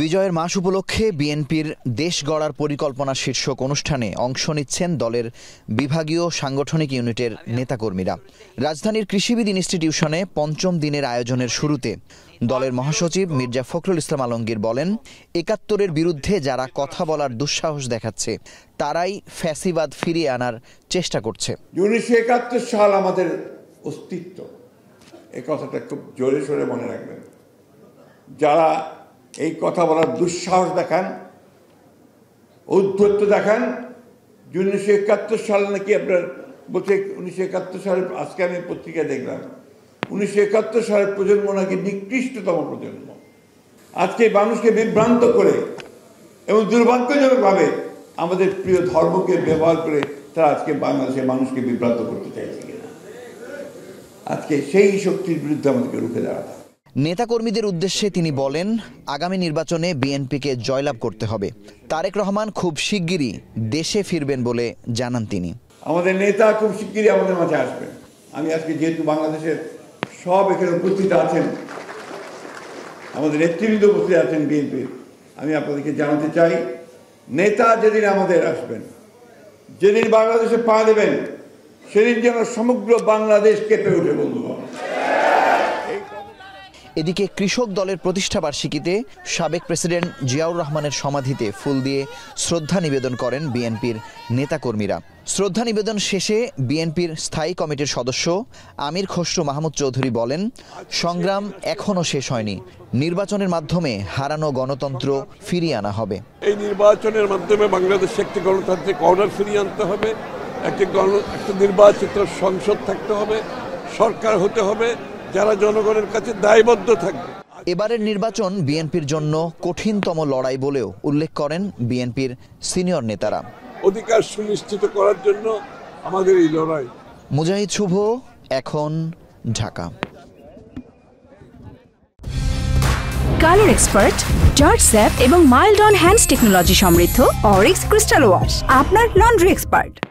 বিজয়ের মাস উপলক্ষে বিএনপির দেশ গড়ার পরিকল্পনা শীর্ষক অনুষ্ঠানে অংশ নিচ্ছেন দলের বিভাগীয় সাংগঠনিক ইউনিটের নেতাকর্মীরা। রাজধানীর কৃষিবিদ ইনস্টিটিউশনে পঞ্চম দিনের আয়োজনের শুরুতে দলের মহাসচিব মির্জা ফখরুল ইসলাম আলমগীর বলেন, ৭১-এর বিরুদ্ধে যারা কথা বলার দুঃসাহস দেখাচ্ছে তারাই ফ্যাসিবাদ ফিরিয়ে আনার চেষ্টা করছে। ১৯৭১ সাল আমাদের অস্তিত্ব, এই কথাটা খুব জোরে সোরে মনে রাখবেন। যারা এই কথা বলার দুঃসাহস দেখান, ঔদ্ধত্য দেখান, 19৭১ সাল নাকি আপনার বলছে 19৭১ সালের, আজকে আমি পত্রিকায় দেখলাম 19৭১ সালের প্রজন্ম নাকি নিকৃষ্টতম প্রজন্ম। আজকে মানুষকে বিভ্রান্ত করে এবং দুর্ভাগ্যজনকভাবে আমাদের প্রিয় ধর্মকে ব্যবহার করে তারা আজকে বাংলাদেশের মানুষকে বিভ্রান্ত করতে চাইছে কিনা, আজকে সেই শক্তির বিরুদ্ধে আমাদেরকে রুখে দাঁড়াতে। নেতাকর্মীদের উদ্দেশ্যে তিনি বলেন, আগামী নির্বাচনে বিএনপিকে জয়লাভ করতে হবে। তারেক রহমান খুব শিগগিরই দেশে ফিরবেন বলে জানান তিনি। আমাদের নেতা খুব শিগগিরই আমাদের মাঝে আসবেন। আমি আজকে যেহেতু বাংলাদেশের সব এখানে উপস্থিত আছেন, আমাদের নেতৃবৃন্দ উপস্থিত আছেন বিএনপির, আমি আপনাদেরকে জানাতে চাই, নেতা যেদিন আমাদের আসবেন, যেদিন বাংলাদেশে পা দেবেন, সেদিন যেন সমগ্র বাংলাদেশ কেঁপে ওঠে বন্ধুগণ। এদিকে কৃষক দলের প্রতিষ্ঠাবার্ষিকীতে সাবেক প্রেসিডেন্ট জিয়াউর রহমানের সমাধিতে ফুল দিয়ে শ্রদ্ধা নিবেদন করেন বিএনপির নেতাকর্মীরা। শ্রদ্ধা নিবেদন শেষে বিএনপির স্থায়ী কমিটির সদস্য আমির খসরু মাহমুদ চৌধুরী বলেন, সংগ্রাম এখনও শেষ হয়নি। নির্বাচনের মাধ্যমে হারানো গণতন্ত্র ফিরিয়ে আনা হবে। এই নির্বাচনের মাধ্যমে বাংলাদেশে একটি গণতান্ত্রিক অর্ডার ফিরিয়ে আনতে হবে, একটি নির্বাচিত সংসদ থাকতে হবে, সরকার হতে হবে যারা জনগণের কাছে দায়বদ্ধ থাকবে। এবারের নির্বাচন বিএনপির জন্য কঠিনতম লড়াই বলেও উল্লেখ করেন বিএনপির সিনিয়র নেতারা। অধিকার সুনিশ্চিত করার জন্য আমাদের এই লড়াই। মুজাহিদ শুভ, এখন, Dhaka. Colour expert, George sap এবং মাইল্ড অন হ্যান্ডস টেকনোলজি সমৃদ্ধ অরিক্স ক্রিস্টাল ওয়াশ আপনার লন্ড্রি এক্সপার্ট।